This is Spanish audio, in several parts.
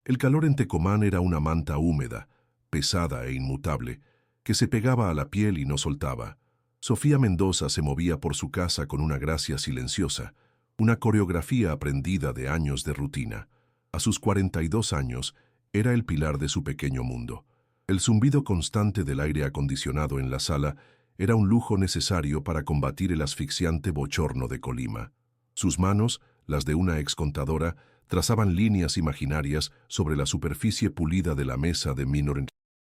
El calor en Tecomán era una manta húmeda, pesada e inmutable, que se pegaba a la piel y no soltaba. Sofía Mendoza se movía por su casa con una gracia silenciosa, una coreografía aprendida de años de rutina. A sus 42 años, era el pilar de su pequeño mundo. El zumbido constante del aire acondicionado en la sala era un lujo necesario para combatir el asfixiante bochorno de Colima. Sus manos, las de una excontadora, trazaban líneas imaginarias sobre la superficie pulida de la mesa de Minor.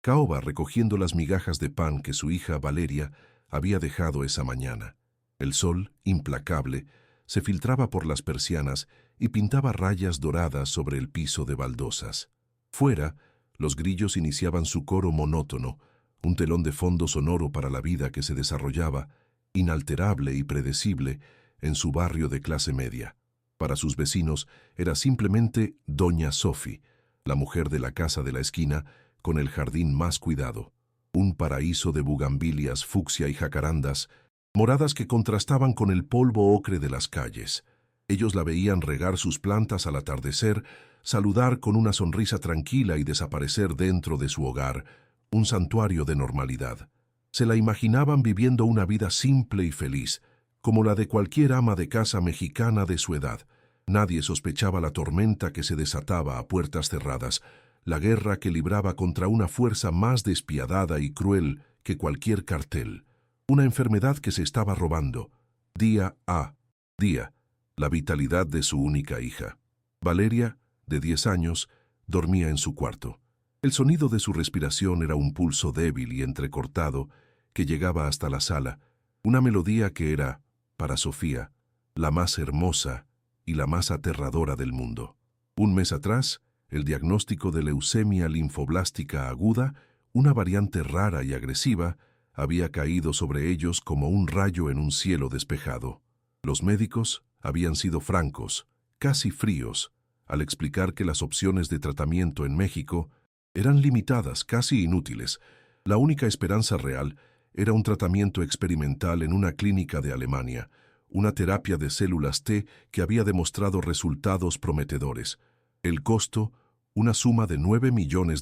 Caoba recogiendo las migajas de pan que su hija Valeria había dejado esa mañana. El sol, implacable, se filtraba por las persianas y pintaba rayas doradas sobre el piso de baldosas. Fuera, los grillos iniciaban su coro monótono, un telón de fondo sonoro para la vida que se desarrollaba, inalterable y predecible, en su barrio de clase media. Para sus vecinos era simplemente Doña Sofi, la mujer de la casa de la esquina, con el jardín más cuidado. Un paraíso de bugambilias, fucsia y jacarandas, moradas que contrastaban con el polvo ocre de las calles. Ellos la veían regar sus plantas al atardecer, saludar con una sonrisa tranquila y desaparecer dentro de su hogar, un santuario de normalidad. Se la imaginaban viviendo una vida simple y feliz, como la de cualquier ama de casa mexicana de su edad. Nadie sospechaba la tormenta que se desataba a puertas cerradas, la guerra que libraba contra una fuerza más despiadada y cruel que cualquier cartel, una enfermedad que se estaba robando, día a día, la vitalidad de su única hija. Valeria, de 10 años, dormía en su cuarto. El sonido de su respiración era un pulso débil y entrecortado que llegaba hasta la sala, una melodía que era, para Sofía, la más hermosa y la más aterradora del mundo. Un mes atrás, el diagnóstico de leucemia linfoblástica aguda, una variante rara y agresiva, había caído sobre ellos como un rayo en un cielo despejado. Los médicos habían sido francos, casi fríos, al explicar que las opciones de tratamiento en México eran limitadas, casi inútiles. La única esperanza real era un tratamiento experimental en una clínica de Alemania, una terapia de células T que había demostrado resultados prometedores. El costo, una suma de $9 millones.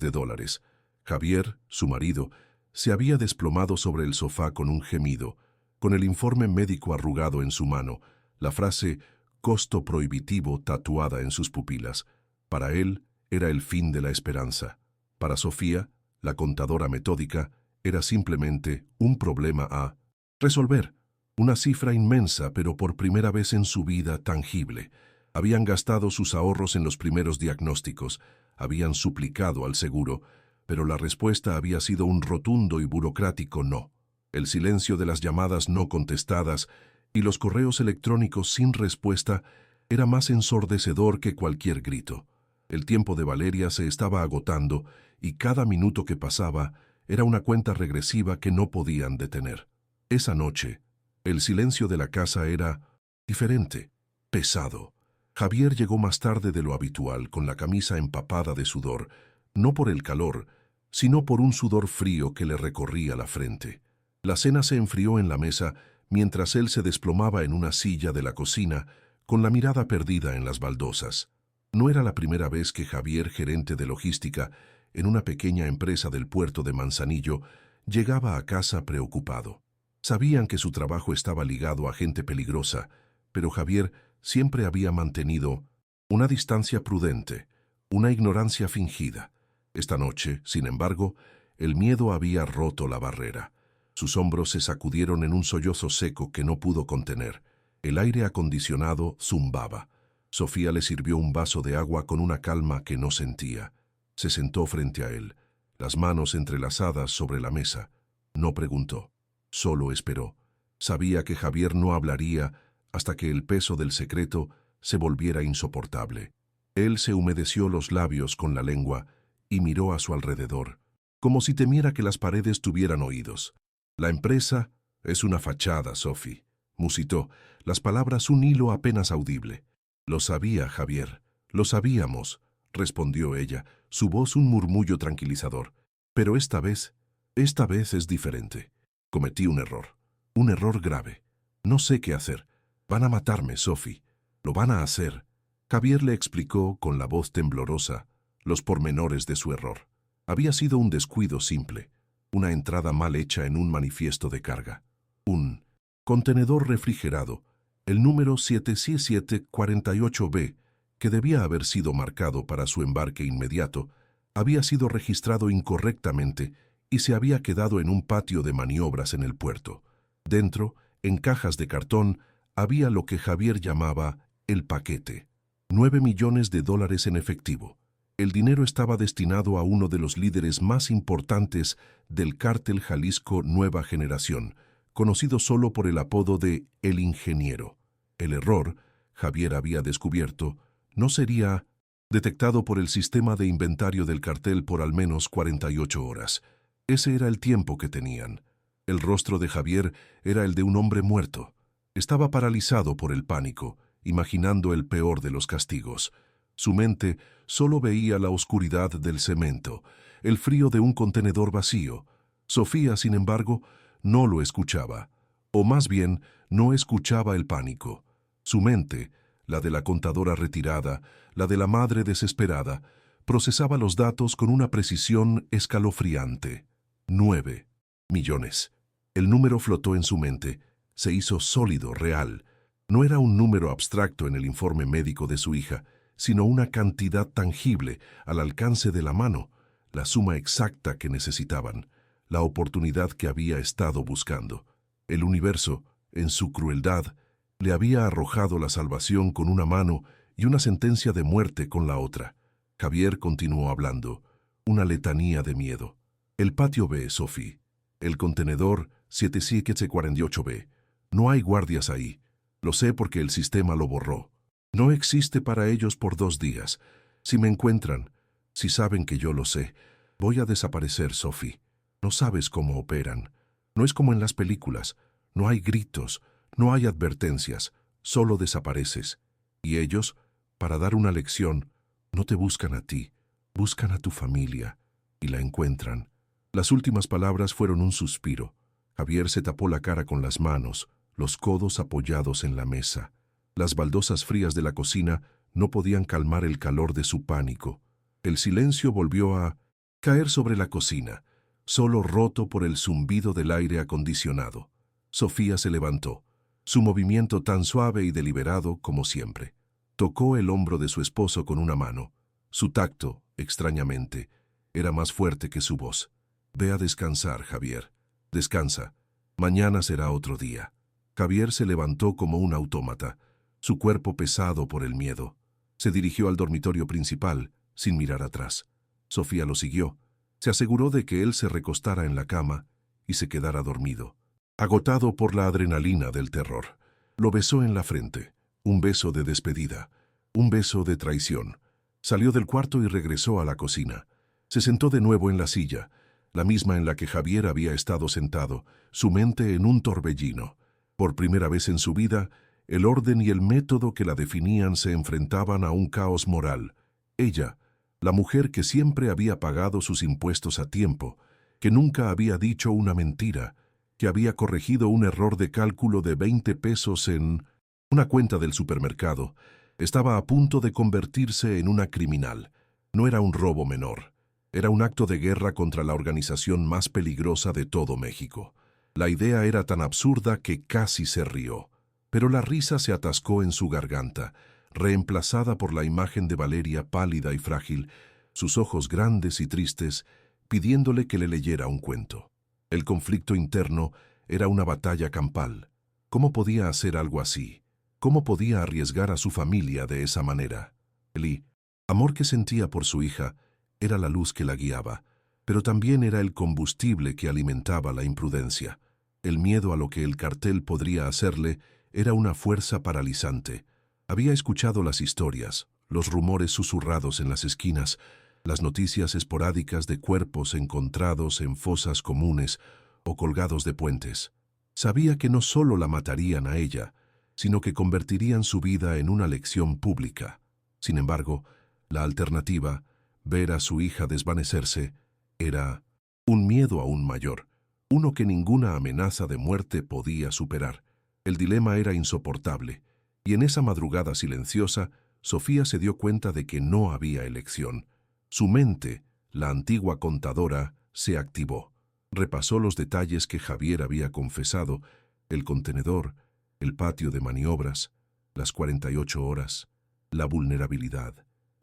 Javier, su marido, se había desplomado sobre el sofá con un gemido, con el informe médico arrugado en su mano, la frase «costo prohibitivo» tatuada en sus pupilas. Para él era el fin de la esperanza. Para Sofía, la contadora metódica, era simplemente un problema a resolver. Una cifra inmensa, pero por primera vez en su vida tangible. Habían gastado sus ahorros en los primeros diagnósticos, habían suplicado al seguro, pero la respuesta había sido un rotundo y burocrático no. El silencio de las llamadas no contestadas y los correos electrónicos sin respuesta era más ensordecedor que cualquier grito. El tiempo de Valeria se estaba agotando y cada minuto que pasaba era una cuenta regresiva que no podían detener. Esa noche, el silencio de la casa era diferente, pesado. Javier llegó más tarde de lo habitual, con la camisa empapada de sudor, no por el calor, sino por un sudor frío que le recorría la frente. La cena se enfrió en la mesa mientras él se desplomaba en una silla de la cocina, con la mirada perdida en las baldosas. No era la primera vez que Javier, gerente de logística, en una pequeña empresa del puerto de Manzanillo, llegaba a casa preocupado. Sabían que su trabajo estaba ligado a gente peligrosa, pero Javier siempre había mantenido una distancia prudente, una ignorancia fingida. Esta noche, sin embargo, el miedo había roto la barrera. Sus hombros se sacudieron en un sollozo seco que no pudo contener. El aire acondicionado zumbaba. Sofía le sirvió un vaso de agua con una calma que no sentía. Se sentó frente a él, las manos entrelazadas sobre la mesa. No preguntó, solo esperó. Sabía que Javier no hablaría hasta que el peso del secreto se volviera insoportable. Él se humedeció los labios con la lengua y miró a su alrededor, como si temiera que las paredes tuvieran oídos. La empresa es una fachada, Sophie, musitó, las palabras un hilo apenas audible. Lo sabía, Javier, lo sabíamos, respondió ella, su voz un murmullo tranquilizador. Pero esta vez es diferente. Cometí un error grave. No sé qué hacer. Van a matarme, Sophie. Lo van a hacer. Javier le explicó con la voz temblorosa. los pormenores de su error. Había sido un descuido simple, una entrada mal hecha en un manifiesto de carga. Un contenedor refrigerado, el número 7748B, que debía haber sido marcado para su embarque inmediato, había sido registrado incorrectamente y se había quedado en un patio de maniobras en el puerto. Dentro, en cajas de cartón, había lo que Javier llamaba el paquete. 9 millones de dólares en efectivo. El dinero estaba destinado a uno de los líderes más importantes del cártel Jalisco Nueva Generación, conocido solo por el apodo de El Ingeniero. El error, Javier había descubierto, no sería detectado por el sistema de inventario del cartel por al menos 48 horas. Ese era el tiempo que tenían. El rostro de Javier era el de un hombre muerto. Estaba paralizado por el pánico, imaginando el peor de los castigos. Su mente solo veía la oscuridad del cemento, el frío de un contenedor vacío. Sofía, sin embargo, no lo escuchaba, o más bien, no escuchaba el pánico. Su mente, la de la contadora retirada, la de la madre desesperada, procesaba los datos con una precisión escalofriante. 9 millones. El número flotó en su mente, se hizo sólido, real. No era un número abstracto en el informe médico de su hija, sino una cantidad tangible, al alcance de la mano, la suma exacta que necesitaban, la oportunidad que había estado buscando. El universo, en su crueldad, le había arrojado la salvación con una mano y una sentencia de muerte con la otra. Javier continuó hablando, una letanía de miedo. El patio B, Sophie. El contenedor 7748B. No hay guardias ahí. Lo sé porque el sistema lo borró. No existe para ellos por 2 días. Si me encuentran, si saben que yo lo sé, voy a desaparecer, Sophie. No sabes cómo operan. No es como en las películas. No hay gritos, no hay advertencias, solo desapareces. Y ellos, para dar una lección, no te buscan a ti, buscan a tu familia y la encuentran. Las últimas palabras fueron un suspiro. Javier se tapó la cara con las manos, los codos apoyados en la mesa. Las baldosas frías de la cocina no podían calmar el calor de su pánico. El silencio volvió a caer sobre la cocina, solo roto por el zumbido del aire acondicionado. Sofía se levantó, su movimiento tan suave y deliberado como siempre. Tocó el hombro de su esposo con una mano. Su tacto, extrañamente, era más fuerte que su voz. Ve a descansar, Javier. Descansa. Mañana será otro día. Javier se levantó como un autómata, su cuerpo pesado por el miedo. Se dirigió al dormitorio principal, sin mirar atrás. Sofía lo siguió. Se aseguró de que él se recostara en la cama y se quedara dormido. Agotado por la adrenalina del terror, lo besó en la frente. Un beso de despedida, un beso de traición. Salió del cuarto y regresó a la cocina. Se sentó de nuevo en la silla, la misma en la que Javier había estado sentado, su mente en un torbellino. Por primera vez en su vida, el orden y el método que la definían se enfrentaban a un caos moral. Ella, la mujer que siempre había pagado sus impuestos a tiempo, que nunca había dicho una mentira, que había corregido un error de cálculo de 20 pesos en una cuenta del supermercado, estaba a punto de convertirse en una criminal. No era un robo menor. Era un acto de guerra contra la organización más peligrosa de todo México. La idea era tan absurda que casi se rió. Pero la risa se atascó en su garganta, reemplazada por la imagen de Valeria pálida y frágil, sus ojos grandes y tristes, pidiéndole que le leyera un cuento. El conflicto interno era una batalla campal. ¿Cómo podía hacer algo así? ¿Cómo podía arriesgar a su familia de esa manera? El amor que sentía por su hija era la luz que la guiaba, pero también era el combustible que alimentaba la imprudencia. El miedo a lo que el cartel podría hacerle era una fuerza paralizante. Había escuchado las historias, los rumores susurrados en las esquinas, las noticias esporádicas de cuerpos encontrados en fosas comunes o colgados de puentes. Sabía que no solo la matarían a ella, sino que convertirían su vida en una lección pública. Sin embargo, la alternativa, ver a su hija desvanecerse, era un miedo aún mayor, uno que ninguna amenaza de muerte podía superar. El dilema era insoportable, y en esa madrugada silenciosa, Sofía se dio cuenta de que no había elección. Su mente, la antigua contadora, se activó. Repasó los detalles que Javier había confesado: el contenedor, el patio de maniobras, las 48 horas, la vulnerabilidad.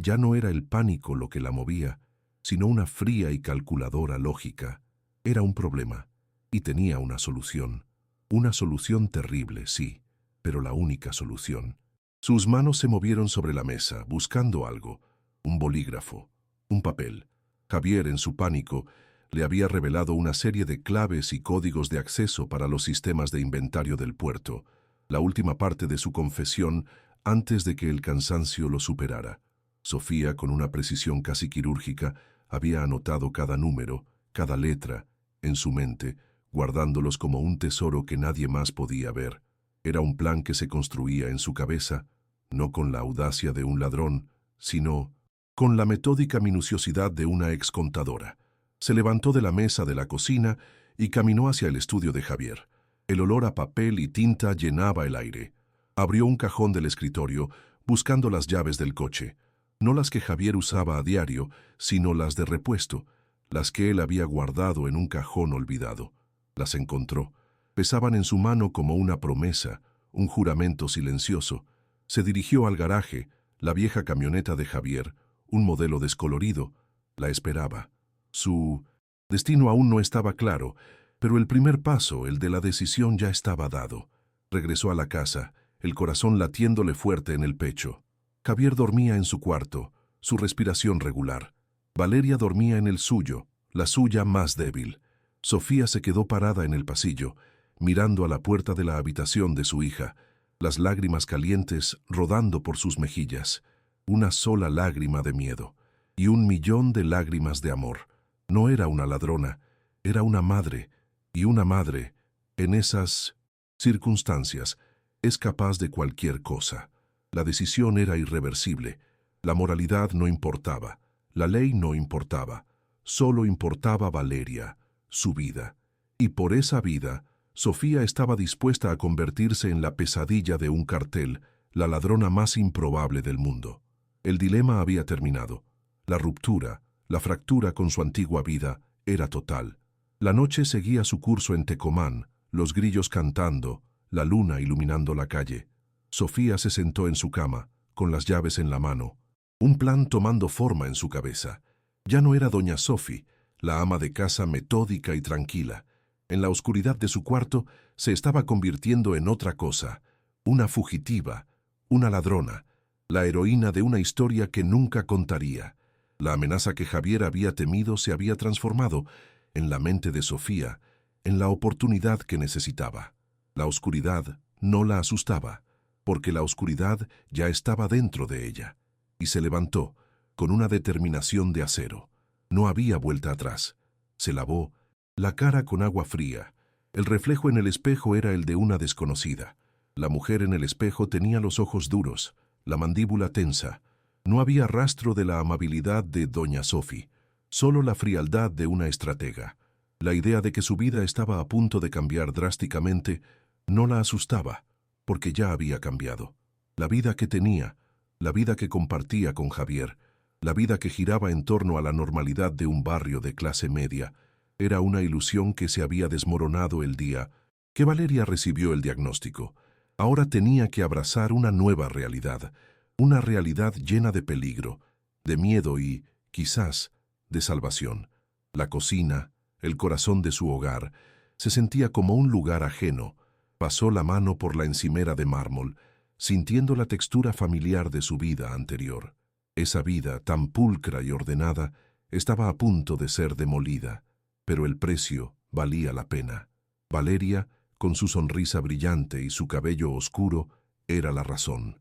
Ya no era el pánico lo que la movía, sino una fría y calculadora lógica. Era un problema, y tenía una solución. Una solución terrible, sí, pero la única solución. Sus manos se movieron sobre la mesa, buscando algo: un bolígrafo, un papel. Javier, en su pánico, le había revelado una serie de claves y códigos de acceso para los sistemas de inventario del puerto, la última parte de su confesión antes de que el cansancio lo superara. Sofía, con una precisión casi quirúrgica, había anotado cada número, cada letra, en su mente, guardándolos como un tesoro que nadie más podía ver. Era un plan que se construía en su cabeza, no con la audacia de un ladrón, sino con la metódica minuciosidad de una excontadora. Se levantó de la mesa de la cocina y caminó hacia el estudio de Javier. El olor a papel y tinta llenaba el aire. Abrió un cajón del escritorio, buscando las llaves del coche. No las que Javier usaba a diario, sino las de repuesto, las que él había guardado en un cajón olvidado. Las encontró. Pesaban en su mano como una promesa, un juramento silencioso. Se dirigió al garaje. La vieja camioneta de Javier, un modelo descolorido, la esperaba. Su destino aún no estaba claro, pero el primer paso, el de la decisión, ya estaba dado. Regresó a la casa, el corazón latiéndole fuerte en el pecho. Javier dormía en su cuarto, su respiración regular. Valeria dormía en el suyo, la suya más débil. Sofía se quedó parada en el pasillo, mirando a la puerta de la habitación de su hija, las lágrimas calientes rodando por sus mejillas. Una sola lágrima de miedo y 1.000.000 de lágrimas de amor. No era una ladrona, era una madre, y una madre, en esas circunstancias, es capaz de cualquier cosa. La decisión era irreversible. La moralidad no importaba, la ley no importaba, solo importaba Valeria, su vida. Y por esa vida, Sofía estaba dispuesta a convertirse en la pesadilla de un cartel, la ladrona más improbable del mundo. El dilema había terminado. La ruptura, la fractura con su antigua vida, era total. La noche seguía su curso en Tecomán, los grillos cantando, la luna iluminando la calle. Sofía se sentó en su cama, con las llaves en la mano, un plan tomando forma en su cabeza. Ya no era doña Sofi, la ama de casa metódica y tranquila. En la oscuridad de su cuarto se estaba convirtiendo en otra cosa: una fugitiva, una ladrona, la heroína de una historia que nunca contaría. La amenaza que Javier había temido se había transformado, en la mente de Sofía, en la oportunidad que necesitaba. La oscuridad no la asustaba, porque la oscuridad ya estaba dentro de ella, y se levantó, con una determinación de acero. No había vuelta atrás. Se lavó la cara con agua fría. El reflejo en el espejo era el de una desconocida. La mujer en el espejo tenía los ojos duros, la mandíbula tensa. No había rastro de la amabilidad de doña Sofi, solo la frialdad de una estratega. La idea de que su vida estaba a punto de cambiar drásticamente no la asustaba, porque ya había cambiado. La vida que tenía, la vida que compartía con Javier, la vida que giraba en torno a la normalidad de un barrio de clase media, era una ilusión que se había desmoronado el día que Valeria recibió el diagnóstico. Ahora tenía que abrazar una nueva realidad, una realidad llena de peligro, de miedo y, quizás, de salvación. La cocina, el corazón de su hogar, se sentía como un lugar ajeno. Pasó la mano por la encimera de mármol, sintiendo la textura familiar de su vida anterior. Esa vida, tan pulcra y ordenada, estaba a punto de ser demolida, pero el precio valía la pena. Valeria, con su sonrisa brillante y su cabello oscuro, era la razón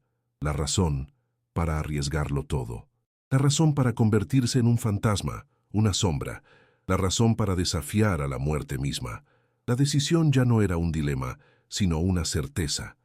para arriesgarlo todo. La razón para convertirse en un fantasma, una sombra, la razón para desafiar a la muerte misma. La decisión ya no era un dilema, sino una certeza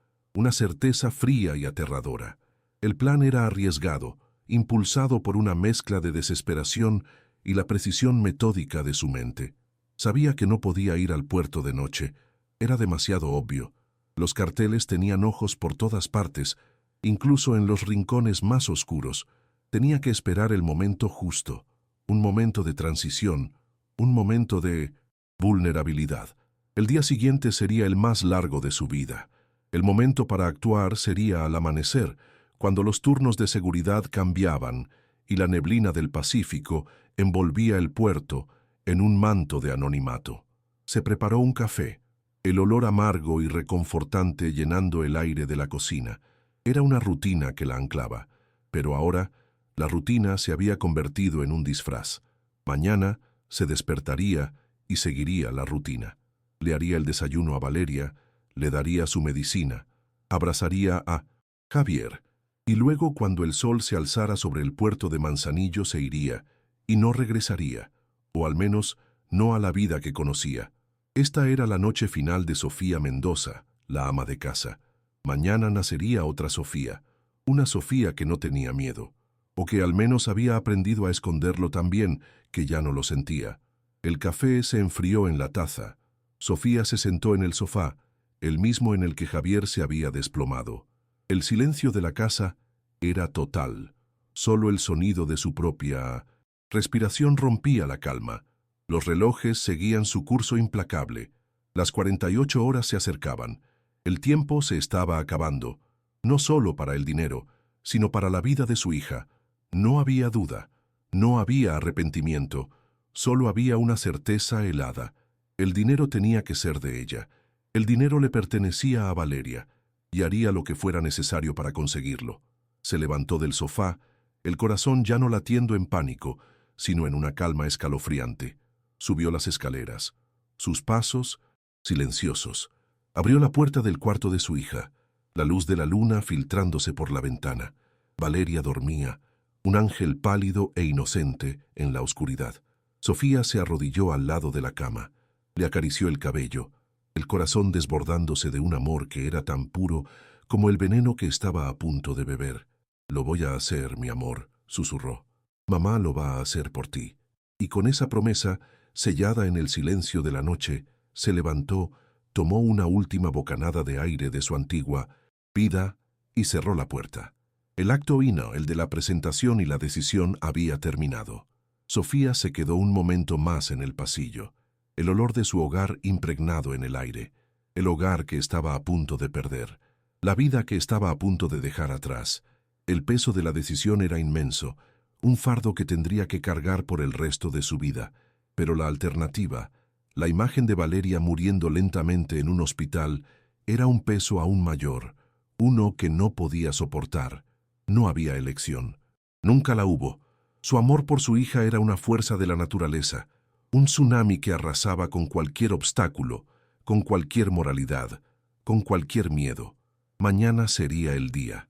fría y aterradora. El plan era arriesgado, impulsado por una mezcla de desesperación y la precisión metódica de su mente. Sabía que no podía ir al puerto de noche. Era demasiado obvio. Los carteles tenían ojos por todas partes, incluso en los rincones más oscuros. Tenía que esperar el momento justo. un momento de transición, un momento de vulnerabilidad. El día siguiente sería el más largo de su vida. El momento para actuar sería al amanecer, cuando los turnos de seguridad cambiaban y la neblina del Pacífico envolvía el puerto en un manto de anonimato. Se preparó un café, el olor amargo y reconfortante llenando el aire de la cocina. Era una rutina que la anclaba, pero ahora la rutina se había convertido en un disfraz. Mañana se despertaría y seguiría la rutina. Le haría el desayuno a Valeria, le daría su medicina, abrazaría a Javier, y luego cuando el sol se alzara sobre el puerto de Manzanillo se iría, y no regresaría, o al menos no a la vida que conocía. Esta era la noche final de Sofía Mendoza, la ama de casa. Mañana nacería otra Sofía, una Sofía que no tenía miedo, o que al menos había aprendido a esconderlo tan bien que ya no lo sentía. El café se enfrió en la taza. Sofía se sentó en el sofá, el mismo en el que Javier se había desplomado. El silencio de la casa era total. Solo el sonido de su propia respiración rompía la calma. Los relojes seguían su curso implacable. Las 48 horas se acercaban. El tiempo se estaba acabando, no solo para el dinero, sino para la vida de su hija. No había duda, no había arrepentimiento, solo había una certeza helada. El dinero tenía que ser de ella. El dinero le pertenecía a Valeria, y haría lo que fuera necesario para conseguirlo. Se levantó del sofá, el corazón ya no latiendo en pánico, sino en una calma escalofriante. Subió las escaleras. Sus pasos, silenciosos. Abrió la puerta del cuarto de su hija, la luz de la luna filtrándose por la ventana. Valeria dormía, un ángel pálido e inocente en la oscuridad. Sofía se arrodilló al lado de la cama. Le acarició el cabello, el corazón desbordándose de un amor que era tan puro como el veneno que estaba a punto de beber. «Lo voy a hacer, mi amor», susurró. «Mamá lo va a hacer por ti». Y con esa promesa, sellada en el silencio de la noche, se levantó, tomó una última bocanada de aire de su antigua vida y cerró la puerta. El acto vino, el de la presentación y la decisión, había terminado. Sofía se quedó un momento más en el pasillo. El olor de su hogar impregnado en el aire, el hogar que estaba a punto de perder, la vida que estaba a punto de dejar atrás. El peso de la decisión era inmenso, un fardo que tendría que cargar por el resto de su vida, pero la alternativa, la imagen de Valeria muriendo lentamente en un hospital, era un peso aún mayor, uno que no podía soportar. No había elección. Nunca la hubo. Su amor por su hija era una fuerza de la naturaleza, un tsunami que arrasaba con cualquier obstáculo, con cualquier moralidad, con cualquier miedo. Mañana sería el día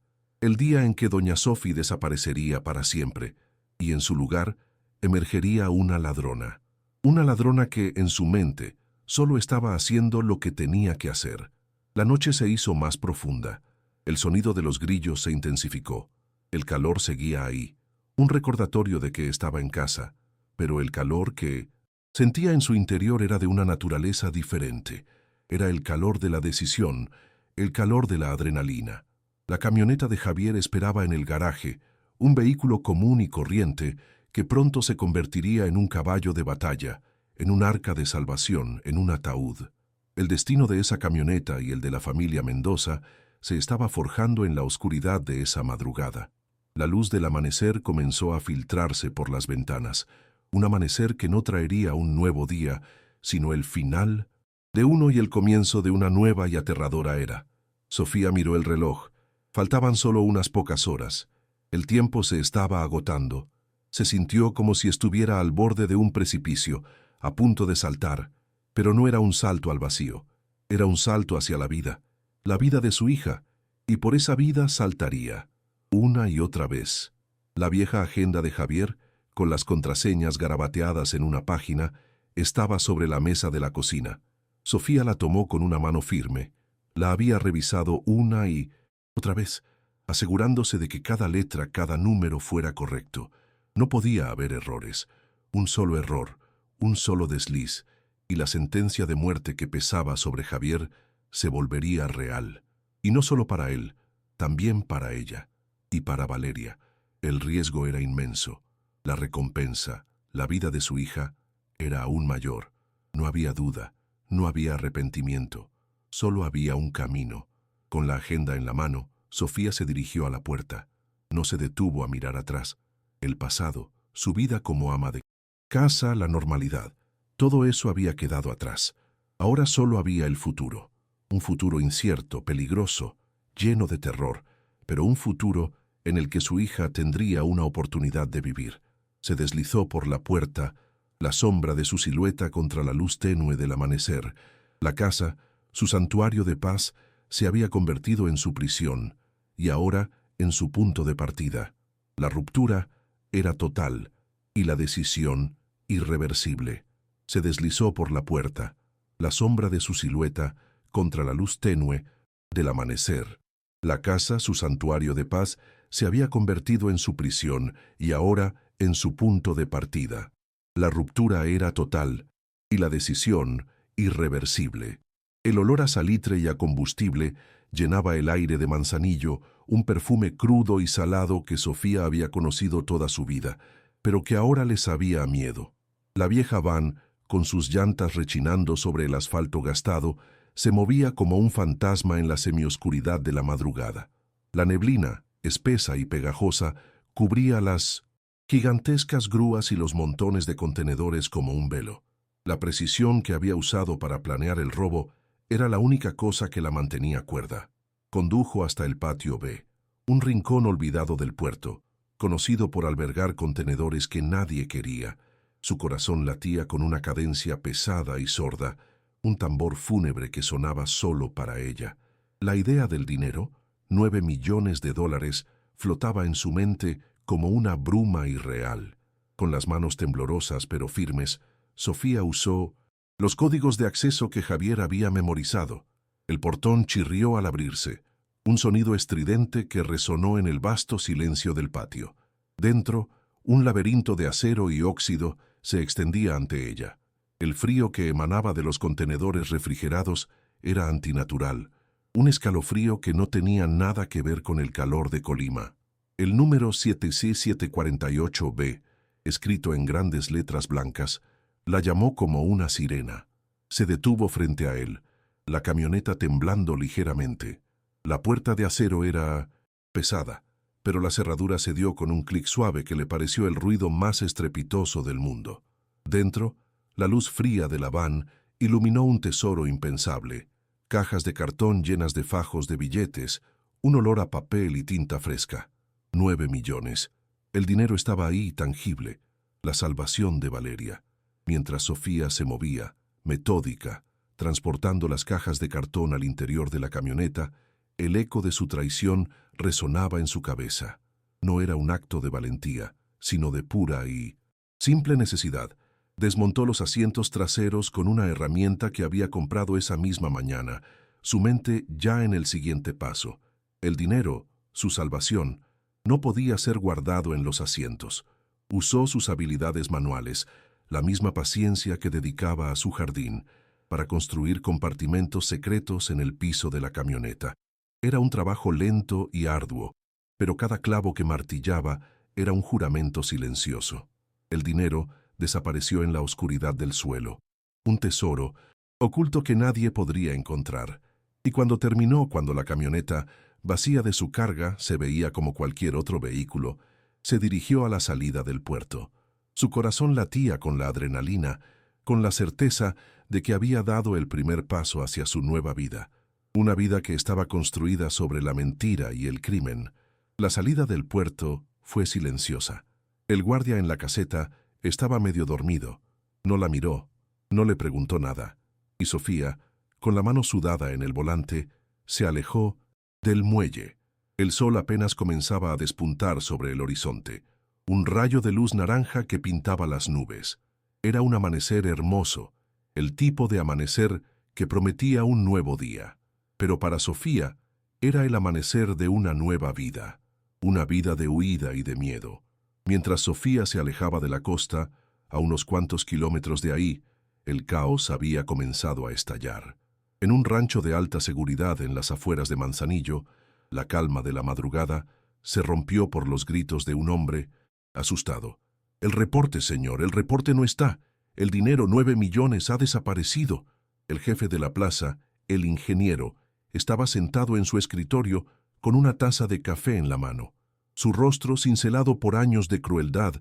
en que doña Sofi desaparecería para siempre, y en su lugar emergería una ladrona que en su mente solo estaba haciendo lo que tenía que hacer. La noche se hizo más profunda, el sonido de los grillos se intensificó, el calor seguía ahí, un recordatorio de que estaba en casa, pero el calor que sentía en su interior era de una naturaleza diferente. Era el calor de la decisión, el calor de la adrenalina. La camioneta de Javier esperaba en el garaje, un vehículo común y corriente que pronto se convertiría en un caballo de batalla, en un arca de salvación, en un ataúd. El destino de esa camioneta y el de la familia Mendoza se estaba forjando en la oscuridad de esa madrugada. La luz del amanecer comenzó a filtrarse por las ventanas, un amanecer que no traería un nuevo día, sino el final de uno y el comienzo de una nueva y aterradora era. Sofía miró el reloj. Faltaban solo unas pocas horas. El tiempo se estaba agotando. Se sintió como si estuviera al borde de un precipicio, a punto de saltar, pero no era un salto al vacío. Era un salto hacia la vida de su hija, y por esa vida saltaría, una y otra vez. La vieja agenda de Javier, con las contraseñas garabateadas en una página, estaba sobre la mesa de la cocina. Sofía la tomó con una mano firme. La había revisado una y otra vez, asegurándose de que cada letra, cada número fuera correcto. No podía haber errores. Un solo error, un solo desliz, y la sentencia de muerte que pesaba sobre Javier se volvería real. Y no solo para él, también para ella y para Valeria. El riesgo era inmenso. La recompensa La vida de su hija era aún mayor. No había duda, no había arrepentimiento, solo había un camino. Con la agenda en la mano, Sofía se dirigió a la puerta. No se detuvo a mirar atrás. El pasado, su vida como ama de casa, la normalidad, todo eso había quedado atrás. Ahora solo había el futuro. Un futuro incierto, peligroso, lleno de terror, pero un futuro en el que su hija tendría una oportunidad de vivir. Se deslizó por la puerta, la sombra de su silueta contra la luz tenue del amanecer. La casa, su santuario de paz, se había convertido en su prisión, y ahora en su punto de partida. La ruptura era total, y la decisión irreversible. Se deslizó por la puerta, la sombra de su silueta contra la luz tenue del amanecer. La casa, su santuario de paz, se había convertido en su prisión y ahora en su punto de partida. La ruptura era total y la decisión irreversible. El olor a salitre y a combustible llenaba el aire de Manzanillo, un perfume crudo y salado que Sofía había conocido toda su vida, pero que ahora le sabía a miedo. La vieja van, con sus llantas rechinando sobre el asfalto gastado, se movía como un fantasma en la semioscuridad de la madrugada. La neblina, espesa y pegajosa, cubría las gigantescas grúas y los montones de contenedores como un velo. La precisión que había usado para planear el robo era la única cosa que la mantenía cuerda. Condujo hasta el patio B, un rincón olvidado del puerto, conocido por albergar contenedores que nadie quería. Su corazón latía con una cadencia pesada y sorda, un tambor fúnebre que sonaba solo para ella. La idea del dinero, $9 millones, flotaba en su mente como una bruma irreal. Con las manos temblorosas pero firmes, Sofía usó los códigos de acceso que Javier había memorizado. El portón chirrió al abrirse, un sonido estridente que resonó en el vasto silencio del patio. Dentro, un laberinto de acero y óxido se extendía ante ella. El frío que emanaba de los contenedores refrigerados era antinatural, un escalofrío que no tenía nada que ver con el calor de Colima. El número 76748B, escrito en grandes letras blancas, la llamó como una sirena. Se detuvo frente a él, la camioneta temblando ligeramente. La puerta de acero era pesada, pero la cerradura cedió con un clic suave que le pareció el ruido más estrepitoso del mundo. Dentro, la luz fría de la van iluminó un tesoro impensable, cajas de cartón llenas de fajos de billetes, un olor a papel y tinta fresca. 9 millones. El dinero estaba ahí, tangible, la salvación de Valeria. Mientras Sofía se movía, metódica, transportando las cajas de cartón al interior de la camioneta, el eco de su traición resonaba en su cabeza. No era un acto de valentía, sino de pura y simple necesidad. Desmontó los asientos traseros con una herramienta que había comprado esa misma mañana, su mente ya en el siguiente paso. El dinero, su salvación, no podía ser guardado en los asientos. Usó sus habilidades manuales, la misma paciencia que dedicaba a su jardín, para construir compartimentos secretos en el piso de la camioneta. Era un trabajo lento y arduo, pero cada clavo que martillaba era un juramento silencioso. El dinero desapareció en la oscuridad del suelo, un tesoro oculto que nadie podría encontrar. Y cuando la camioneta, vacía de su carga, se veía como cualquier otro vehículo, se dirigió a la salida del puerto. Su corazón latía con la adrenalina, con la certeza de que había dado el primer paso hacia su nueva vida, una vida que estaba construida sobre la mentira y el crimen. La salida del puerto fue silenciosa. El guardia en la caseta estaba medio dormido. No la miró, no le preguntó nada. Y Sofía, con la mano sudada en el volante, se alejó del muelle. El sol apenas comenzaba a despuntar sobre el horizonte, un rayo de luz naranja que pintaba las nubes. Era un amanecer hermoso, el tipo de amanecer que prometía un nuevo día. Pero para Sofía era el amanecer de una nueva vida, una vida de huida y de miedo. Mientras Sofía se alejaba de la costa, a unos cuantos kilómetros de ahí, el caos había comenzado a estallar. En un rancho de alta seguridad en las afueras de Manzanillo, la calma de la madrugada se rompió por los gritos de un hombre asustado. El reporte, señor, el reporte no está. El dinero, 9 millones, ha desaparecido. El jefe de la plaza, el ingeniero, estaba sentado en su escritorio con una taza de café en la mano. Su rostro, cincelado por años de crueldad,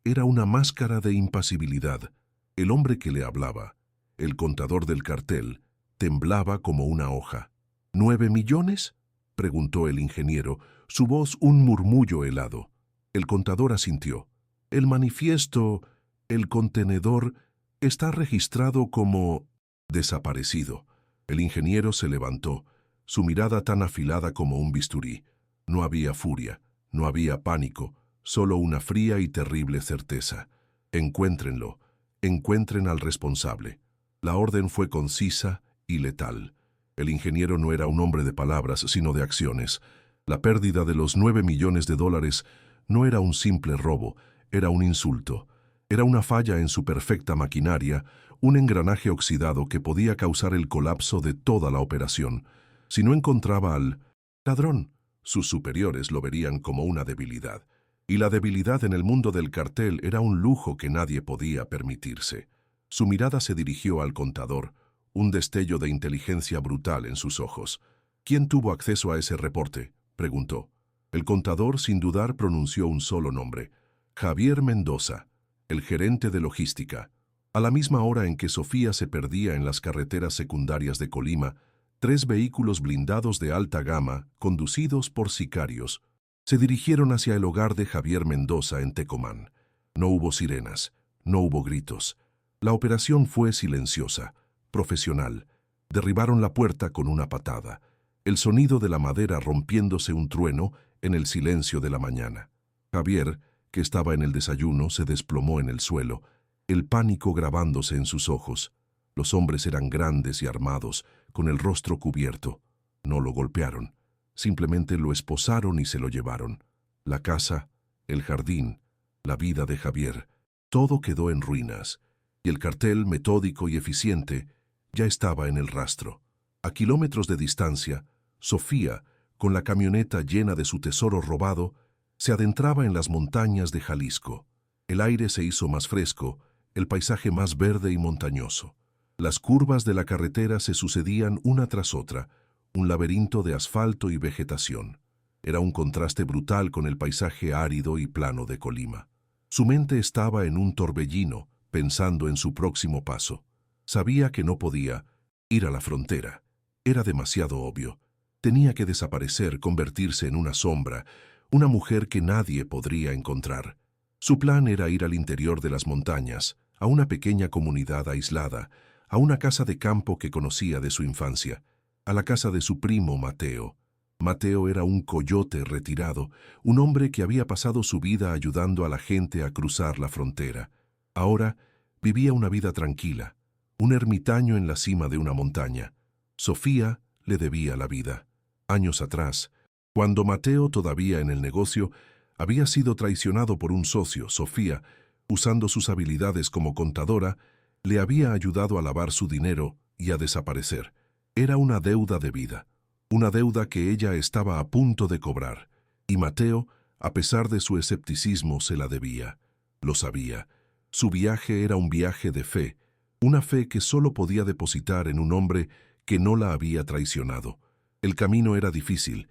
era una máscara de impasibilidad. El hombre que le hablaba, el contador del cartel, temblaba como una hoja. ¿9 millones? Preguntó el ingeniero, su voz un murmullo helado. El contador asintió. El manifiesto, el contenedor, está registrado como desaparecido. El ingeniero se levantó, su mirada tan afilada como un bisturí. No había furia, no había pánico, solo una fría y terrible certeza. Encuéntrenlo, encuentren al responsable. La orden fue concisa y letal. El ingeniero no era un hombre de palabras, sino de acciones. La pérdida de los 9 millones de dólares no era un simple robo, era un insulto. Era una falla en su perfecta maquinaria, un engranaje oxidado que podía causar el colapso de toda la operación. Si no encontraba al ladrón, sus superiores lo verían como una debilidad. Y la debilidad en el mundo del cartel era un lujo que nadie podía permitirse. Su mirada se dirigió al contador, un destello de inteligencia brutal en sus ojos. ¿Quién tuvo acceso a ese reporte?, preguntó. El contador, sin dudar, pronunció un solo nombre: Javier Mendoza, el gerente de logística. A la misma hora en que Sofía se perdía en las carreteras secundarias de Colima, 3 vehículos blindados de alta gama, conducidos por sicarios, se dirigieron hacia el hogar de Javier Mendoza en Tecomán. No hubo sirenas, no hubo gritos. La operación fue silenciosa, profesional. Derribaron la puerta con una patada, el sonido de la madera rompiéndose un trueno en el silencio de la mañana. Javier, que estaba en el desayuno, se desplomó en el suelo, el pánico grabándose en sus ojos. Los hombres eran grandes y armados, con el rostro cubierto. No lo golpearon, simplemente lo esposaron y se lo llevaron. La casa, el jardín, la vida de Javier, todo quedó en ruinas, y el cartel, metódico y eficiente, ya estaba en el rastro. A kilómetros de distancia, Sofía, con la camioneta llena de su tesoro robado, se adentraba en las montañas de Jalisco. El aire se hizo más fresco, el paisaje más verde y montañoso. Las curvas de la carretera se sucedían una tras otra, un laberinto de asfalto y vegetación. Era un contraste brutal con el paisaje árido y plano de Colima. Su mente estaba en un torbellino, pensando en su próximo paso. Sabía que no podía ir a la frontera. Era demasiado obvio. Tenía que desaparecer, convertirse en una sombra, una mujer que nadie podría encontrar. Su plan era ir al interior de las montañas, a una pequeña comunidad aislada, a una casa de campo que conocía de su infancia, a la casa de su primo Mateo. Mateo era un coyote retirado, un hombre que había pasado su vida ayudando a la gente a cruzar la frontera. Ahora vivía una vida tranquila, un ermitaño en la cima de una montaña. Sofía le debía la vida. Años atrás, cuando Mateo, todavía en el negocio, había sido traicionado por un socio, Sofía, usando sus habilidades como contadora, le había ayudado a lavar su dinero y a desaparecer. Era una deuda de vida, una deuda que ella estaba a punto de cobrar, y Mateo, a pesar de su escepticismo, se la debía. Lo sabía. Su viaje era un viaje de fe, una fe que solo podía depositar en un hombre que no la había traicionado. El camino era difícil,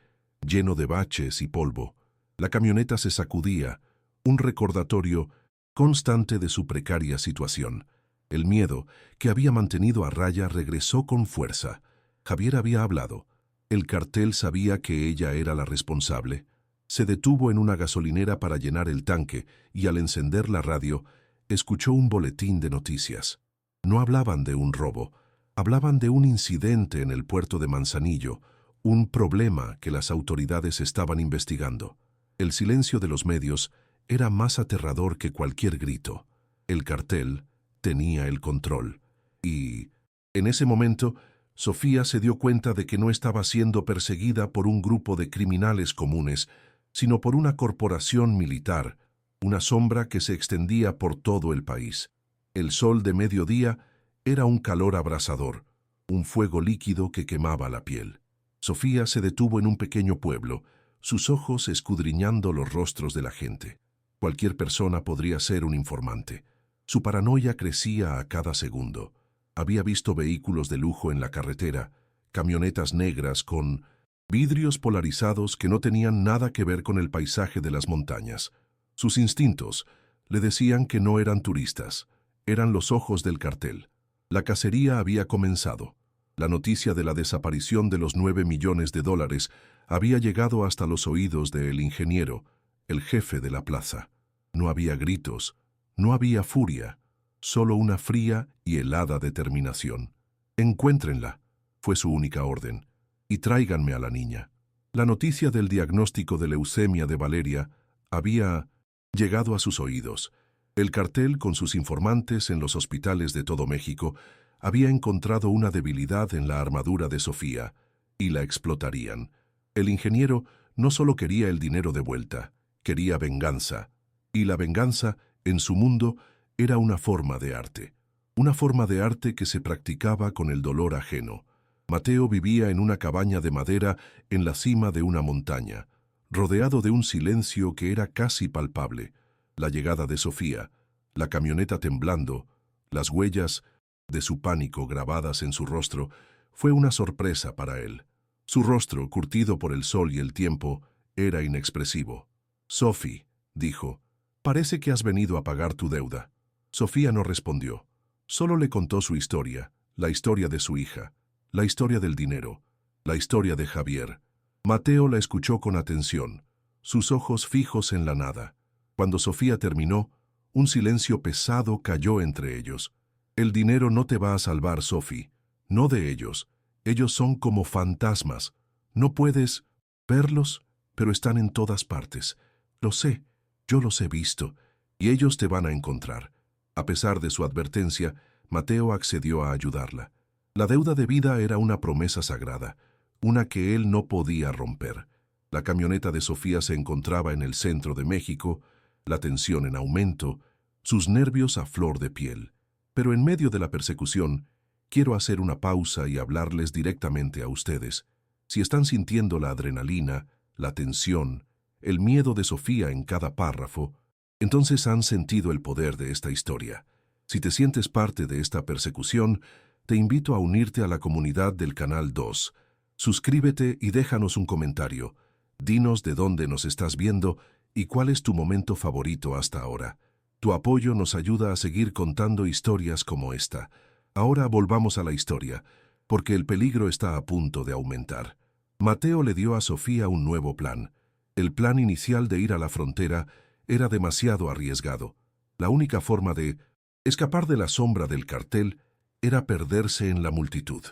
lleno de baches y polvo. La camioneta se sacudía, un recordatorio constante de su precaria situación. El miedo, que había mantenido a raya, regresó con fuerza. Javier había hablado. El cartel sabía que ella era la responsable. Se detuvo en una gasolinera para llenar el tanque y al encender la radio, escuchó un boletín de noticias. No hablaban de un robo, hablaban de un incidente en el puerto de Manzanillo, un problema que las autoridades estaban investigando. El silencio de los medios era más aterrador que cualquier grito. El cartel tenía el control. Y, en ese momento, Sofía se dio cuenta de que no estaba siendo perseguida por un grupo de criminales comunes, sino por una corporación militar, una sombra que se extendía por todo el país. El sol de mediodía era un calor abrasador, un fuego líquido que quemaba la piel. Sofía se detuvo en un pequeño pueblo, sus ojos escudriñando los rostros de la gente. Cualquier persona podría ser un informante. Su paranoia crecía a cada segundo. Había visto vehículos de lujo en la carretera, camionetas negras con vidrios polarizados que no tenían nada que ver con el paisaje de las montañas. Sus instintos le decían que no eran turistas, eran los ojos del cartel. La cacería había comenzado. La noticia de la desaparición de los 9 millones de dólares había llegado hasta los oídos del ingeniero, el jefe de la plaza. No había gritos, no había furia, solo una fría y helada determinación. Encuéntrenla, fue su única orden, y tráiganme a la niña. La noticia del diagnóstico de leucemia de Valeria había llegado a sus oídos. El cartel, con sus informantes en los hospitales de todo México, había encontrado una debilidad en la armadura de Sofía, y la explotarían. El ingeniero no solo quería el dinero de vuelta, quería venganza. Y la venganza, en su mundo, era una forma de arte que se practicaba con el dolor ajeno. Mateo vivía en una cabaña de madera en la cima de una montaña, rodeado de un silencio que era casi palpable. La llegada de Sofía, la camioneta temblando, las huellas de su pánico grabadas en su rostro, fue una sorpresa para él. Su rostro, curtido por el sol y el tiempo, era inexpresivo. «Sophie», dijo, «parece que has venido a pagar tu deuda». Sofía no respondió. Solo le contó su historia, la historia de su hija, la historia del dinero, la historia de Javier. Mateo la escuchó con atención, sus ojos fijos en la nada. Cuando Sofía terminó, un silencio pesado cayó entre ellos. «El dinero no te va a salvar, Sophie, no de ellos. Ellos son como fantasmas. No puedes verlos, pero están en todas partes. Lo sé, yo los he visto, y ellos te van a encontrar». A pesar de su advertencia, Mateo accedió a ayudarla. La deuda de vida era una promesa sagrada, una que él no podía romper. La camioneta de Sofía se encontraba en el centro de México, la tensión en aumento, sus nervios a flor de piel. Pero en medio de la persecución, quiero hacer una pausa y hablarles directamente a ustedes. Si están sintiendo la adrenalina, la tensión, el miedo de Sofía en cada párrafo, entonces han sentido el poder de esta historia. Si te sientes parte de esta persecución, te invito a unirte a la comunidad del Canal 2. Suscríbete y déjanos un comentario. Dinos de dónde nos estás viendo y cuál es tu momento favorito hasta ahora. Tu apoyo nos ayuda a seguir contando historias como esta. Ahora volvamos a la historia, porque el peligro está a punto de aumentar. Mateo le dio a Sofía un nuevo plan. El plan inicial de ir a la frontera era demasiado arriesgado. La única forma de escapar de la sombra del cartel era perderse en la multitud.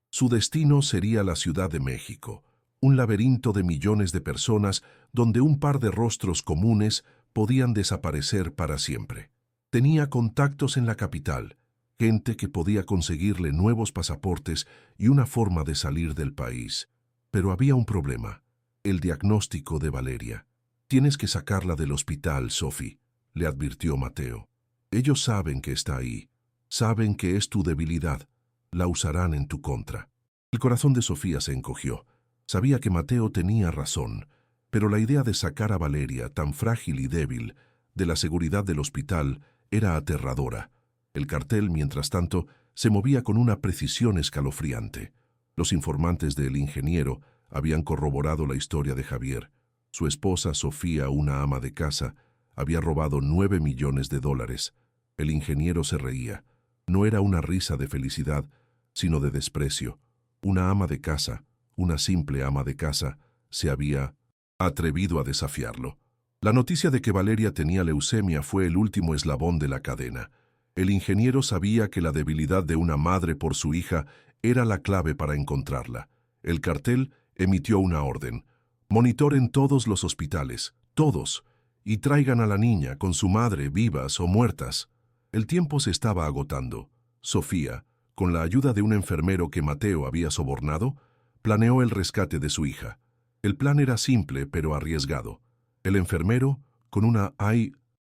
Su destino sería la Ciudad de México, un laberinto de millones de personas donde un par de rostros comunes podían desaparecer para siempre. Tenía contactos en la capital, gente que podía conseguirle nuevos pasaportes y una forma de salir del país. Pero había un problema, el diagnóstico de Valeria. «Tienes que sacarla del hospital, Sophie», le advirtió Mateo. «Ellos saben que está ahí, saben que es tu debilidad, la usarán en tu contra». El corazón de Sofía se encogió. Sabía que Mateo tenía razón, pero la idea de sacar a Valeria, tan frágil y débil, de la seguridad del hospital era aterradora. El cartel, mientras tanto, se movía con una precisión escalofriante. Los informantes del ingeniero habían corroborado la historia de Javier. Su esposa, Sofía, una ama de casa, había robado 9 millones de dólares. El ingeniero se reía. No era una risa de felicidad, sino de desprecio. Una ama de casa, una simple ama de casa, se había atrevido a desafiarlo. La noticia de que Valeria tenía leucemia fue el último eslabón de la cadena. El ingeniero sabía que la debilidad de una madre por su hija era la clave para encontrarla. El cartel emitió una orden. «Monitoren todos los hospitales, todos, y traigan a la niña con su madre vivas o muertas». El tiempo se estaba agotando. Sofía, con la ayuda de un enfermero que Mateo había sobornado, planeó el rescate de su hija. El plan era simple pero arriesgado. El enfermero, con una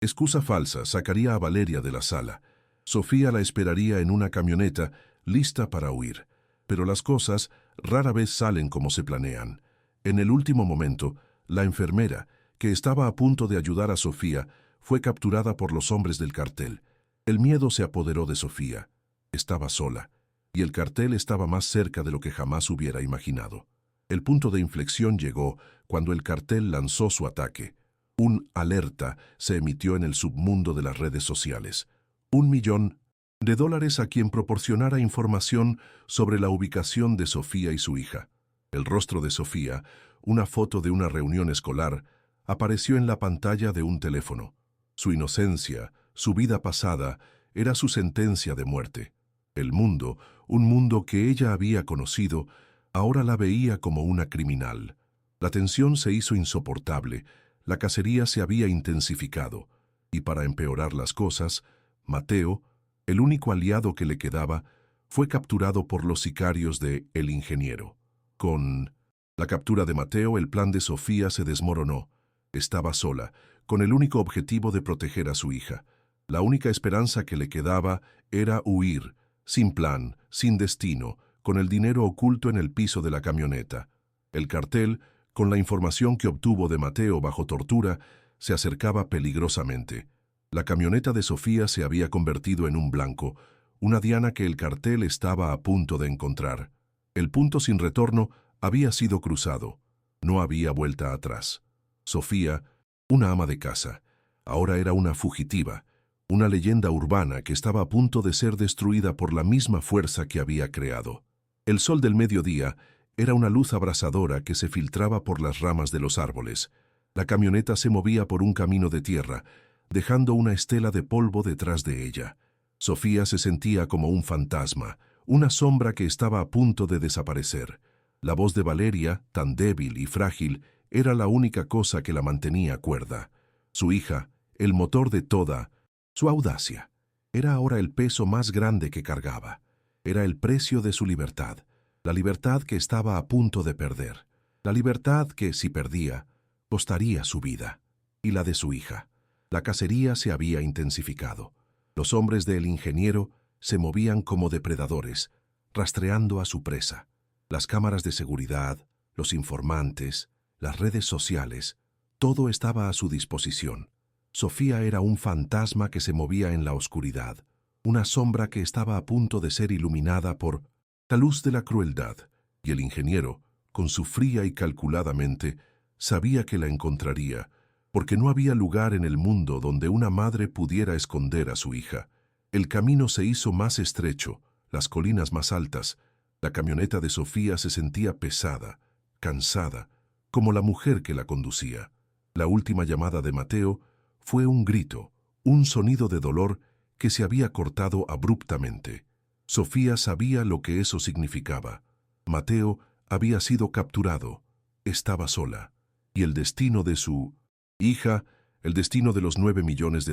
excusa falsa, sacaría a Valeria de la sala. Sofía la esperaría en una camioneta, lista para huir. Pero las cosas rara vez salen como se planean. En el último momento, la enfermera, que estaba a punto de ayudar a Sofía, fue capturada por los hombres del cartel. El miedo se apoderó de Sofía. Estaba sola, y el cartel estaba más cerca de lo que jamás hubiera imaginado. El punto de inflexión llegó cuando el cartel lanzó su ataque. Un alerta se emitió en el submundo de las redes sociales. $1.000.000 a quien proporcionara información sobre la ubicación de Sofía y su hija. El rostro de Sofía, una foto de una reunión escolar, apareció en la pantalla de un teléfono. Su inocencia, su vida pasada, era su sentencia de muerte. El mundo, un mundo que ella había conocido, ahora la veía como una criminal. La tensión se hizo insoportable, la cacería se había intensificado, y para empeorar las cosas, Mateo, el único aliado que le quedaba, fue capturado por los sicarios de El Ingeniero. Con la captura de Mateo, el plan de Sofía se desmoronó. Estaba sola, con el único objetivo de proteger a su hija. La única esperanza que le quedaba era huir, sin plan, sin destino, con el dinero oculto en el piso de la camioneta. El cartel, con la información que obtuvo de Mateo bajo tortura, se acercaba peligrosamente. La camioneta de Sofía se había convertido en un blanco, una diana que el cartel estaba a punto de encontrar. El punto sin retorno había sido cruzado. No había vuelta atrás. Sofía, una ama de casa, ahora era una fugitiva, una leyenda urbana que estaba a punto de ser destruida por la misma fuerza que había creado. El sol del mediodía era una luz abrasadora que se filtraba por las ramas de los árboles. La camioneta se movía por un camino de tierra, dejando una estela de polvo detrás de ella. Sofía se sentía como un fantasma, una sombra que estaba a punto de desaparecer. La voz de Valeria, tan débil y frágil, era la única cosa que la mantenía cuerda. Su hija, el motor de toda, su audacia, era ahora el peso más grande que cargaba. Era el precio de su libertad, la libertad que estaba a punto de perder, la libertad que, si perdía, costaría su vida, y la de su hija. La cacería se había intensificado. Los hombres del ingeniero se movían como depredadores, rastreando a su presa. Las cámaras de seguridad, los informantes, las redes sociales, todo estaba a su disposición. Sofía era un fantasma que se movía en la oscuridad, una sombra que estaba a punto de ser iluminada por la luz de la crueldad, y el ingeniero, con su fría y calculada mente, sabía que la encontraría, porque no había lugar en el mundo donde una madre pudiera esconder a su hija. El camino se hizo más estrecho, las colinas más altas. La camioneta de Sofía se sentía pesada, cansada, como la mujer que la conducía. La última llamada de Mateo fue un grito, un sonido de dolor que se había cortado abruptamente. Sofía sabía lo que eso significaba. Mateo había sido capturado, estaba sola, y el destino de su hija, el destino de los $9 millones,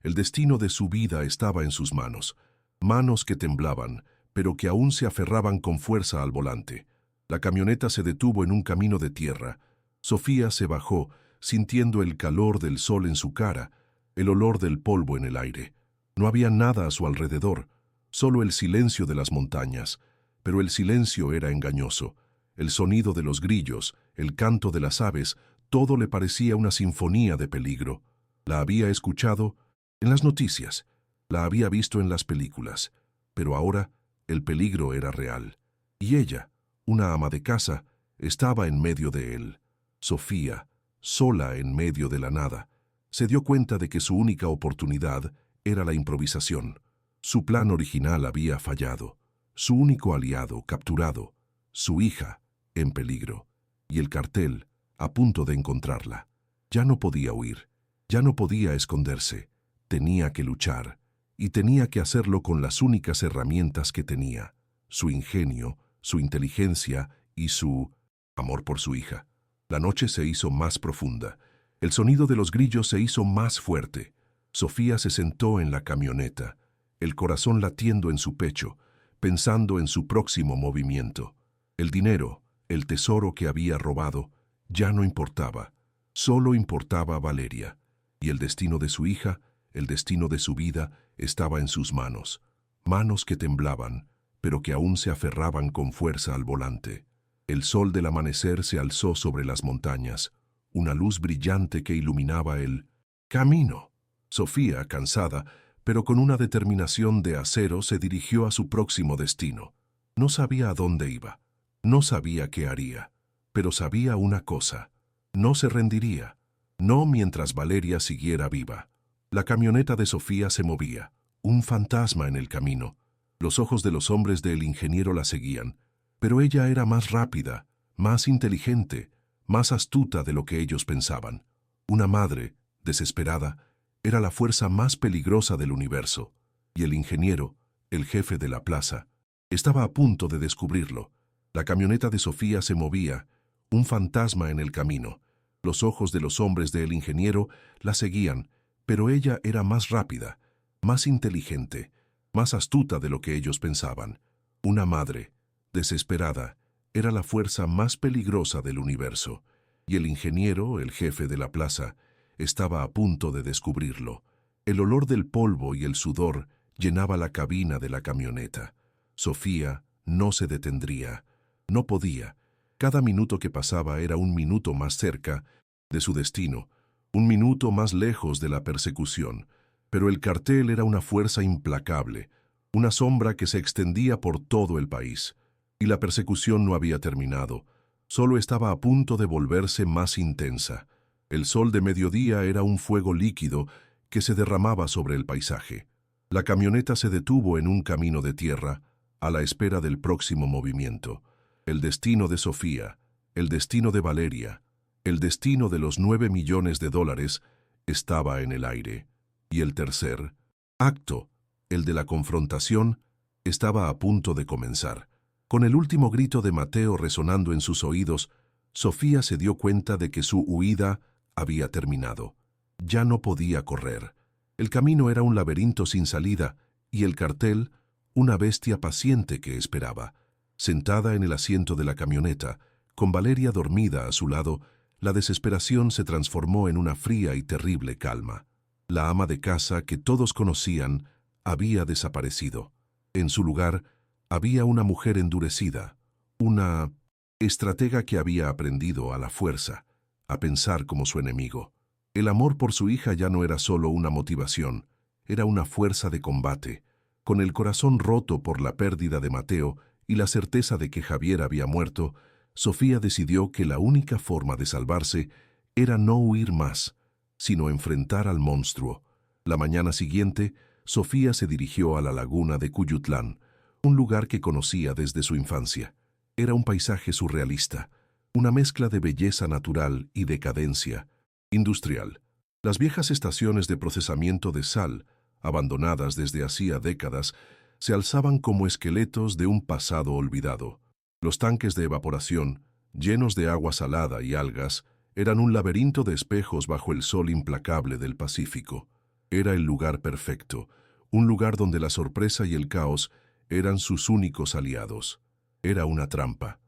el destino de su vida estaba en sus manos, manos que temblaban, pero que aún se aferraban con fuerza al volante. La camioneta se detuvo en un camino de tierra. Sofía se bajó, sintiendo el calor del sol en su cara, el olor del polvo en el aire. No había nada a su alrededor, solo el silencio de las montañas, pero el silencio era engañoso. El sonido de los grillos, el canto de las aves, todo le parecía una sinfonía de peligro. La había escuchado en las noticias, la había visto en las películas, pero ahora el peligro era real. Y ella, una ama de casa, estaba en medio de él. Sofía, sola en medio de la nada, se dio cuenta de que su única oportunidad era la improvisación. Su plan original había fallado, su único aliado capturado, su hija en peligro, y el cartel a punto de encontrarla. Ya no podía huir, ya no podía esconderse, tenía que luchar, y tenía que hacerlo con las únicas herramientas que tenía, su ingenio, su inteligencia y su amor por su hija. La noche se hizo más profunda, el sonido de los grillos se hizo más fuerte. Sofía se sentó en la camioneta, el corazón latiendo en su pecho, pensando en su próximo movimiento. El dinero, el tesoro que había robado, ya no importaba, solo importaba Valeria, y el destino de su hija, el destino de su vida, estaba en sus manos, manos que temblaban, pero que aún se aferraban con fuerza al volante. El sol del amanecer se alzó sobre las montañas, una luz brillante que iluminaba el camino. Sofía, cansada, pero con una determinación de acero, se dirigió a su próximo destino. No sabía a dónde iba, no sabía qué haría, pero sabía una cosa: no se rendiría, no mientras Valeria siguiera viva. La camioneta de Sofía se movía, un fantasma en el camino. Los ojos de los hombres del ingeniero la seguían, pero ella era más rápida, más inteligente, más astuta de lo que ellos pensaban. Una madre, desesperada, era la fuerza más peligrosa del universo, y el ingeniero, el jefe de la plaza, estaba a punto de descubrirlo. La camioneta de Sofía se movía, un fantasma en el camino. Los ojos de los hombres del ingeniero la seguían, pero ella era más rápida, más inteligente, más astuta de lo que ellos pensaban. Una madre, desesperada, era la fuerza más peligrosa del universo, y el ingeniero, el jefe de la plaza, estaba a punto de descubrirlo. El olor del polvo y el sudor llenaba la cabina de la camioneta. Sofía no se detendría. No podía. Cada minuto que pasaba era un minuto más cerca de su destino, un minuto más lejos de la persecución. Pero el cartel era una fuerza implacable, una sombra que se extendía por todo el país. Y la persecución no había terminado, solo estaba a punto de volverse más intensa. El sol de mediodía era un fuego líquido que se derramaba sobre el paisaje. La camioneta se detuvo en un camino de tierra, a la espera del próximo movimiento. El destino de Sofía, el destino de Valeria, el destino de los 9 millones de dólares estaba en el aire. Y el tercer acto, el de la confrontación, estaba a punto de comenzar. Con el último grito de Mateo resonando en sus oídos, Sofía se dio cuenta de que su huida había terminado. Ya no podía correr. El camino era un laberinto sin salida, y el cartel, una bestia paciente que esperaba. Sentada en el asiento de la camioneta, con Valeria dormida a su lado, la desesperación se transformó en una fría y terrible calma. La ama de casa que todos conocían había desaparecido. En su lugar había una mujer endurecida, una estratega que había aprendido a la fuerza a pensar como su enemigo. El amor por su hija ya no era solo una motivación, era una fuerza de combate. Con el corazón roto por la pérdida de Mateo y la certeza de que Javier había muerto, Sofía decidió que la única forma de salvarse era no huir más, sino enfrentar al monstruo. La mañana siguiente, Sofía se dirigió a la laguna de Cuyutlán, un lugar que conocía desde su infancia. Era un paisaje surrealista, una mezcla de belleza natural y decadencia industrial. Las viejas estaciones de procesamiento de sal, abandonadas desde hacía décadas, se alzaban como esqueletos de un pasado olvidado. Los tanques de evaporación, llenos de agua salada y algas, eran un laberinto de espejos bajo el sol implacable del Pacífico. Era el lugar perfecto, un lugar donde la sorpresa y el caos eran sus únicos aliados. Era una trampa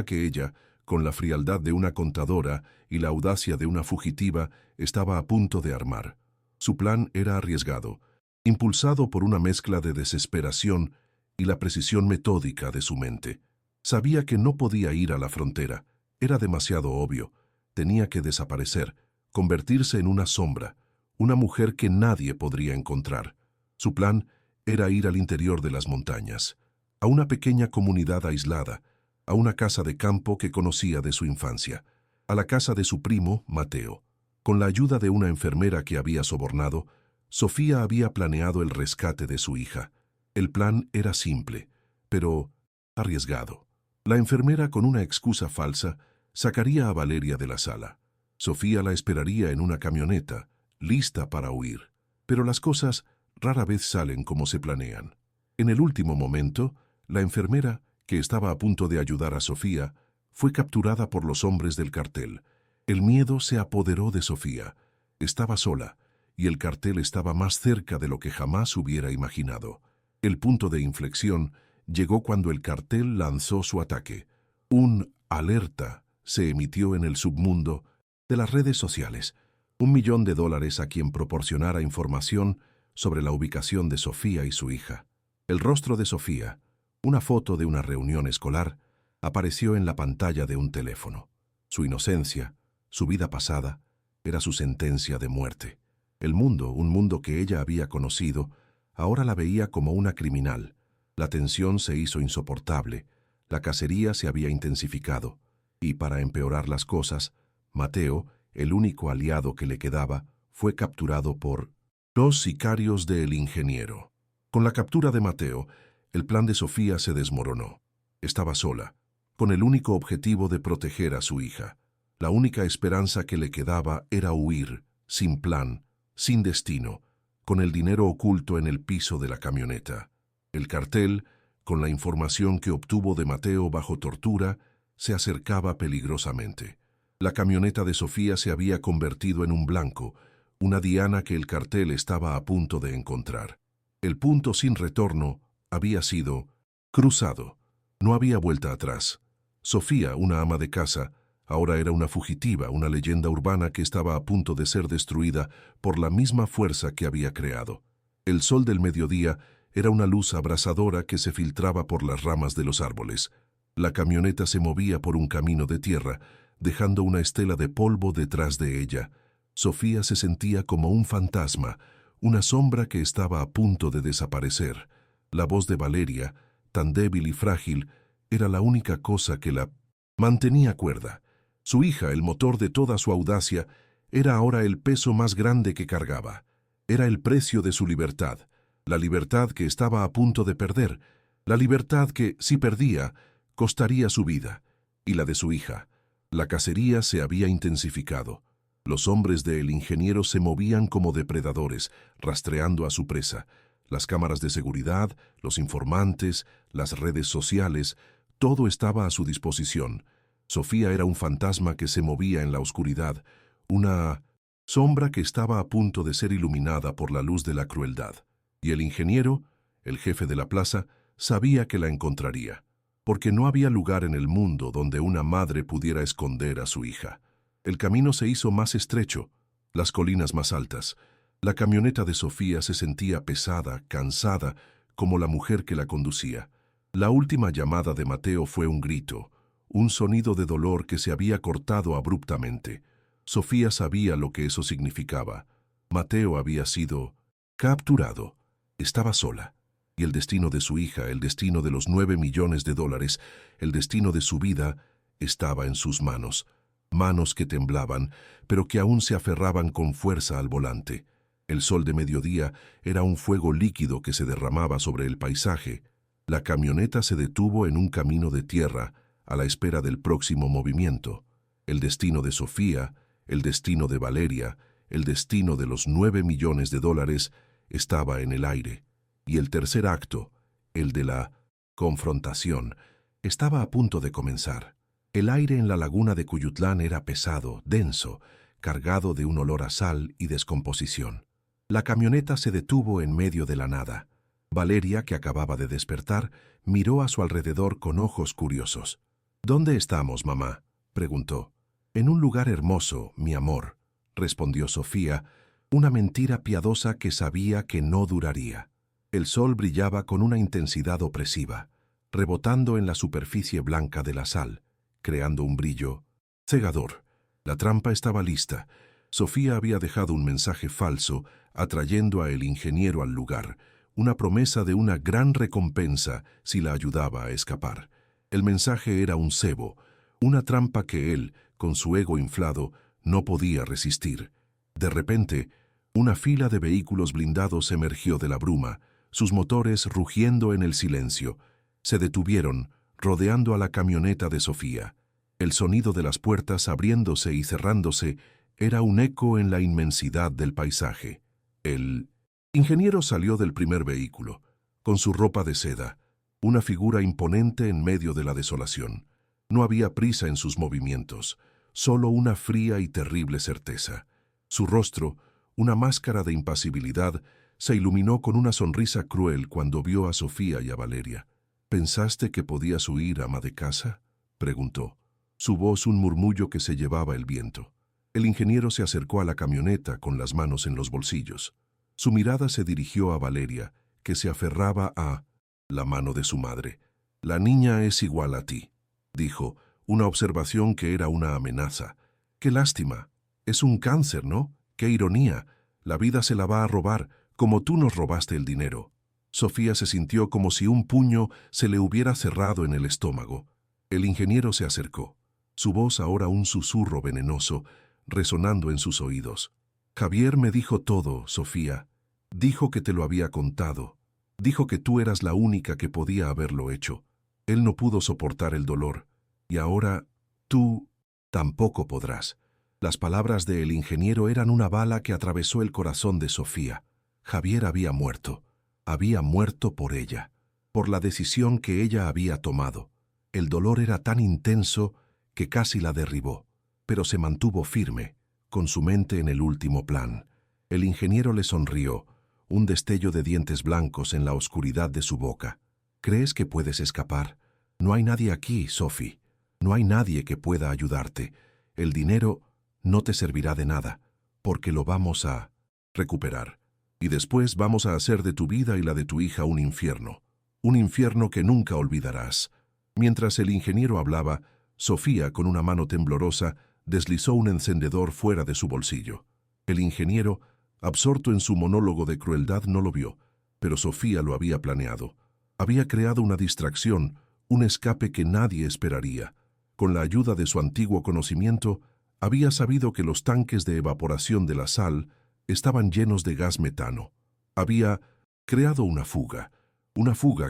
que ella, con la frialdad de una contadora y la audacia de una fugitiva, estaba a punto de armar. Su plan era arriesgado, impulsado por una mezcla de desesperación y la precisión metódica de su mente. Sabía que no podía ir a la frontera, era demasiado obvio. Tenía que desaparecer, convertirse en una sombra, una mujer que nadie podría encontrar. Su plan era ir al interior de las montañas, a una pequeña comunidad aislada, a una casa de campo que conocía de su infancia, a la casa de su primo, Mateo. Con la ayuda de una enfermera que había sobornado, Sofía había planeado el rescate de su hija. El plan era simple, pero arriesgado. La enfermera, con una excusa falsa, sacaría a Valeria de la sala. Sofía la esperaría en una camioneta, lista para huir. Pero las cosas rara vez salen como se planean. En el último momento, la enfermera, que estaba a punto de ayudar a Sofía, fue capturada por los hombres del cartel. El miedo se apoderó de Sofía. Estaba sola, y el cartel estaba más cerca de lo que jamás hubiera imaginado. El punto de inflexión llegó cuando el cartel lanzó su ataque. Un alerta se emitió en el submundo de las redes sociales. $1 millón a quien proporcionara información sobre la ubicación de Sofía y su hija. El rostro de Sofía, una foto de una reunión escolar, apareció en la pantalla de un teléfono. Su inocencia, Su vida pasada era su sentencia de muerte. El mundo, un mundo que ella había conocido, ahora la veía como una criminal. La tensión se hizo insoportable, la cacería se había intensificado, y para empeorar las cosas, Mateo, el único aliado que le quedaba, fue capturado por los sicarios del ingeniero. Con la captura de Mateo, el plan de Sofía se desmoronó. Estaba sola, con el único objetivo de proteger a su hija. La única esperanza que le quedaba era huir, sin plan, sin destino, con el dinero oculto en el piso de la camioneta. El cartel, con la información que obtuvo de Mateo bajo tortura, se acercaba peligrosamente. La camioneta de Sofía se había convertido en un blanco, una diana que el cartel estaba a punto de encontrar. El punto sin retorno había sido cruzado. No había vuelta atrás. Sofía, una ama de casa, ahora era una fugitiva, una leyenda urbana que estaba a punto de ser destruida por la misma fuerza que había creado. El sol del mediodía era una luz abrasadora que se filtraba por las ramas de los árboles. La camioneta se movía por un camino de tierra, dejando una estela de polvo detrás de ella. Sofía se sentía como un fantasma, una sombra que estaba a punto de desaparecer. La voz de Valeria, tan débil y frágil, era la única cosa que la mantenía cuerda. Su hija, el motor de toda su audacia, era ahora el peso más grande que cargaba. Era el precio de su libertad, la libertad que estaba a punto de perder, la libertad que, si perdía, costaría su vida, y la de su hija. La cacería se había intensificado. Los hombres del ingeniero se movían como depredadores, rastreando a su presa. Las cámaras de seguridad, los informantes, las redes sociales, todo estaba a su disposición. Sofía era un fantasma que se movía en la oscuridad, una sombra que estaba a punto de ser iluminada por la luz de la crueldad. Y el ingeniero, el jefe de la plaza, sabía que la encontraría, porque no había lugar en el mundo donde una madre pudiera esconder a su hija. El camino se hizo más estrecho, las colinas más altas. La camioneta de Sofía se sentía pesada, cansada, como la mujer que la conducía. La última llamada de Mateo fue un grito, un sonido de dolor que se había cortado abruptamente. Sofía sabía lo que eso significaba. Mateo había sido capturado. Estaba sola. Y el destino de su hija, el destino de los 9 millones de dólares, el destino de su vida, estaba en sus manos. Manos que temblaban, pero que aún se aferraban con fuerza al volante. El sol de mediodía era un fuego líquido que se derramaba sobre el paisaje. La camioneta se detuvo en un camino de tierra, a la espera del próximo movimiento. El destino de Sofía, el destino de Valeria, el destino de los 9 millones de dólares, estaba en el aire. Y el tercer acto, el de la confrontación, estaba a punto de comenzar. El aire en la laguna de Cuyutlán era pesado, denso, cargado de un olor a sal y descomposición. La camioneta se detuvo en medio de la nada. Valeria, que acababa de despertar, miró a su alrededor con ojos curiosos. «¿Dónde estamos, mamá?», preguntó. «En un lugar hermoso, mi amor», respondió Sofía, una mentira piadosa que sabía que no duraría. El sol brillaba con una intensidad opresiva, rebotando en la superficie blanca de la sal, creando un brillo cegador. La trampa estaba lista. Sofía había dejado un mensaje falso, atrayendo a el ingeniero al lugar, una promesa de una gran recompensa si la ayudaba a escapar. El mensaje era un cebo, una trampa que él, con su ego inflado, no podía resistir. De repente, una fila de vehículos blindados emergió de la bruma, sus motores rugiendo en el silencio. Se detuvieron, rodeando a la camioneta de Sofía. El sonido de las puertas abriéndose y cerrándose era un eco en la inmensidad del paisaje. El ingeniero salió del primer vehículo, con su ropa de seda, una figura imponente en medio de la desolación. No había prisa en sus movimientos, solo una fría y terrible certeza. Su rostro, una máscara de impasibilidad, se iluminó con una sonrisa cruel cuando vio a Sofía y a Valeria. «¿Pensaste que podías huir, ama de casa?», preguntó. Su voz un murmullo que se llevaba el viento. El ingeniero se acercó a la camioneta con las manos en los bolsillos. Su mirada se dirigió a Valeria, que se aferraba a la mano de su madre. «La niña es igual a ti», dijo, una observación que era una amenaza. Qué lástima. Es un cáncer, ¿no? Qué ironía. La vida se la va a robar, como tú nos robaste el dinero. Sofía se sintió como si un puño se le hubiera cerrado en el estómago. El ingeniero se acercó. Su voz ahora un susurro venenoso, resonando en sus oídos. Javier me dijo todo, Sofía. Dijo que te lo había contado. Dijo que tú eras la única que podía haberlo hecho. Él no pudo soportar el dolor. Y ahora, tú tampoco podrás. Las palabras del ingeniero eran una bala que atravesó el corazón de Sofía. Javier había muerto. Había muerto por ella, por la decisión que ella había tomado. El dolor era tan intenso que casi la derribó, pero se mantuvo firme, con su mente en el último plan. El ingeniero le sonrió, un destello de dientes blancos en la oscuridad de su boca. ¿Crees que puedes escapar? No hay nadie aquí, Sophie. No hay nadie que pueda ayudarte. El dinero no te servirá de nada, porque lo vamos a recuperar. Y después vamos a hacer de tu vida y la de tu hija un infierno que nunca olvidarás. Mientras el ingeniero hablaba, Sofía, con una mano temblorosa, deslizó un encendedor fuera de su bolsillo. El ingeniero, absorto en su monólogo de crueldad, no lo vio, pero Sofía lo había planeado. Había creado una distracción, un escape que nadie esperaría. Con la ayuda de su antiguo conocimiento, había sabido que los tanques de evaporación de la sal estaban llenos de gas metano. Había creado una fuga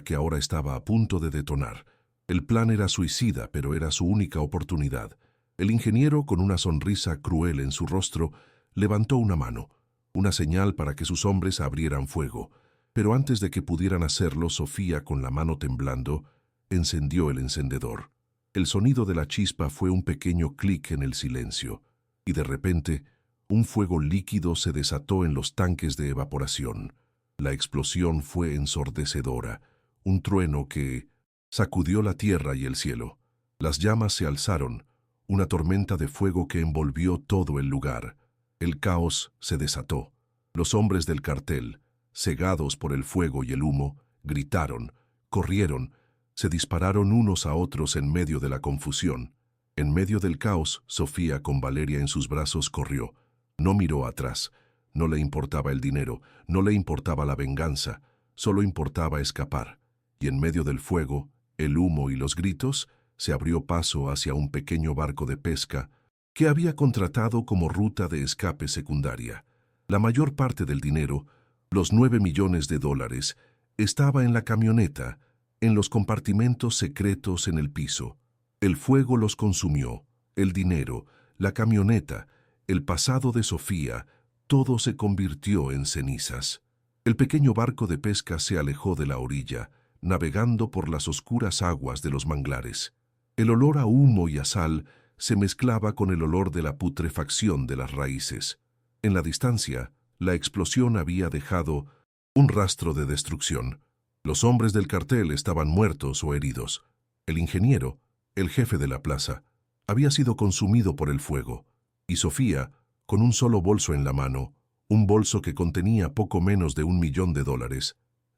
que ahora estaba a punto de detonar. El plan era suicida, pero era su única oportunidad. El ingeniero, con una sonrisa cruel en su rostro, levantó una mano, una señal para que sus hombres abrieran fuego. Pero antes de que pudieran hacerlo, Sofía, con la mano temblando, encendió el encendedor. El sonido de la chispa fue un pequeño clic en el silencio, y de repente, un fuego líquido se desató en los tanques de evaporación. La explosión fue ensordecedora, un trueno que sacudió la tierra y el cielo. Las llamas se alzaron, una tormenta de fuego que envolvió todo el lugar. El caos se desató. Los hombres del cartel, cegados por el fuego y el humo, gritaron, corrieron, se dispararon unos a otros en medio de la confusión. En medio del caos, Sofía, con Valeria en sus brazos, corrió. No miró atrás. No le importaba el dinero, no le importaba la venganza, solo importaba escapar. Y en medio del fuego, el humo y los gritos, se abrió paso hacia un pequeño barco de pesca que había contratado como ruta de escape secundaria. La mayor parte del dinero, los 9 millones de dólares, estaba en la camioneta, en los compartimentos secretos en el piso. El fuego los consumió, el dinero, la camioneta, el pasado de Sofía, todo se convirtió en cenizas. El pequeño barco de pesca se alejó de la orilla, navegando por las oscuras aguas de los manglares. El olor a humo y a sal se mezclaba con el olor de la putrefacción de las raíces. En la distancia, la explosión había dejado un rastro de destrucción. Los hombres del cartel estaban muertos o heridos. El ingeniero, el jefe de la plaza, había sido consumido por el fuego, y Sofía, con un solo bolso en la mano, un bolso que contenía poco menos de $1 millón,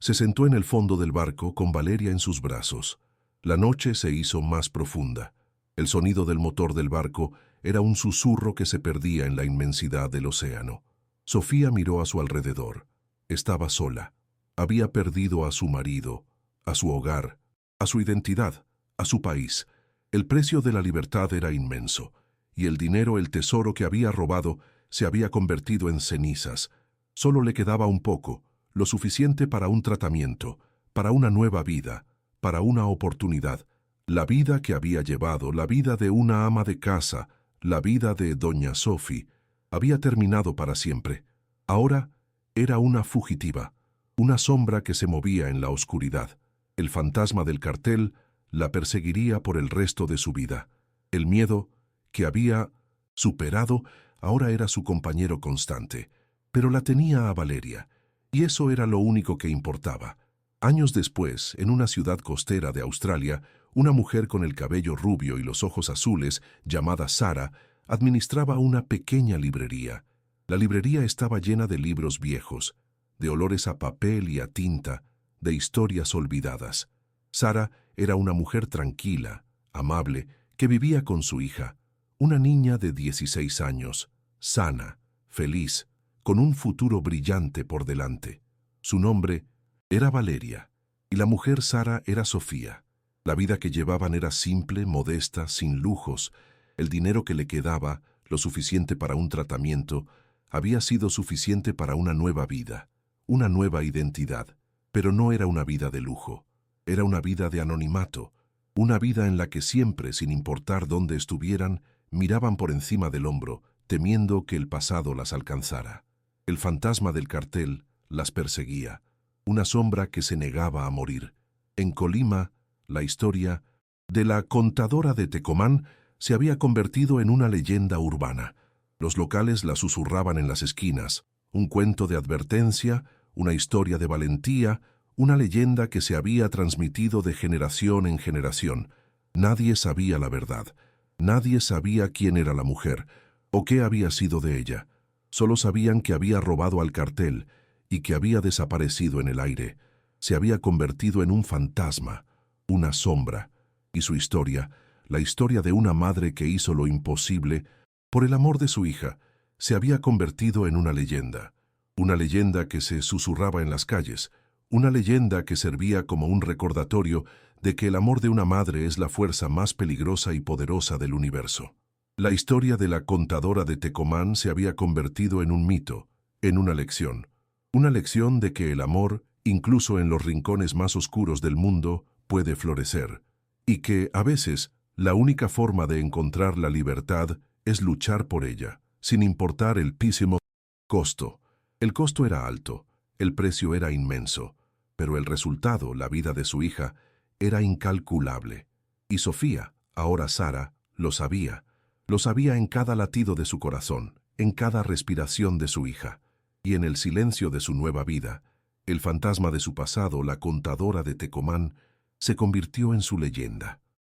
se sentó en el fondo del barco con Valeria en sus brazos. La noche se hizo más profunda. El sonido del motor del barco era un susurro que se perdía en la inmensidad del océano. Sofía miró a su alrededor. Estaba sola. Había perdido a su marido, a su hogar, a su identidad, a su país. El precio de la libertad era inmenso, y el dinero, el tesoro que había robado, se había convertido en cenizas. Solo le quedaba un poco, lo suficiente para un tratamiento, para una nueva vida, para una oportunidad. La vida que había llevado, la vida de una ama de casa, la vida de doña Sophie, había terminado para siempre. Ahora era una fugitiva, una sombra que se movía en la oscuridad. El fantasma del cartel la perseguiría por el resto de su vida. El miedo, que había superado, ahora era su compañero constante. Pero la tenía a Valeria, y eso era lo único que importaba. Años después, en una ciudad costera de Australia, una mujer con el cabello rubio y los ojos azules, llamada Sara, administraba una pequeña librería. La librería estaba llena de libros viejos, de olores a papel y a tinta, de historias olvidadas. Sara era una mujer tranquila, amable, que vivía con su hija, Una niña de 16 años, sana, feliz, con un futuro brillante por delante. Su nombre era Valeria, y la mujer Sara era Sofía. La vida que llevaban era simple, modesta, sin lujos. El dinero que le quedaba, lo suficiente para un tratamiento, había sido suficiente para una nueva vida, una nueva identidad. Pero no era una vida de lujo, era una vida de anonimato, una vida en la que siempre, sin importar dónde estuvieran, miraban por encima del hombro, temiendo que el pasado las alcanzara. El fantasma del cartel las perseguía, una sombra que se negaba a morir. En Colima, la historia de la contadora de Tecomán se había convertido en una leyenda urbana. Los locales la susurraban en las esquinas, un cuento de advertencia, una historia de valentía, una leyenda que se había transmitido de generación en generación. Nadie sabía la verdad, nadie sabía quién era la mujer o qué había sido de ella. Solo sabían que había robado al cartel y que había desaparecido en el aire. Se había convertido en un fantasma, una sombra, y su historia, la historia de una madre que hizo lo imposible por el amor de su hija, se había convertido en una leyenda que se susurraba en las calles, una leyenda que servía como un recordatorio de que el amor de una madre es la fuerza más peligrosa y poderosa del universo. La historia de la contadora de Tecomán se había convertido en un mito, en una lección de que el amor, incluso en los rincones más oscuros del mundo, puede florecer, y que, a veces, la única forma de encontrar la libertad es luchar por ella, sin importar el písimo costo. El costo era alto, el precio era inmenso, pero el resultado, la vida de su hija, era incalculable. Y Sofía, ahora Sara, lo sabía en cada latido de su corazón, en cada respiración de su hija, y en el silencio de su nueva vida, el fantasma de su pasado, la contadora de Tecomán, se convirtió en su leyenda.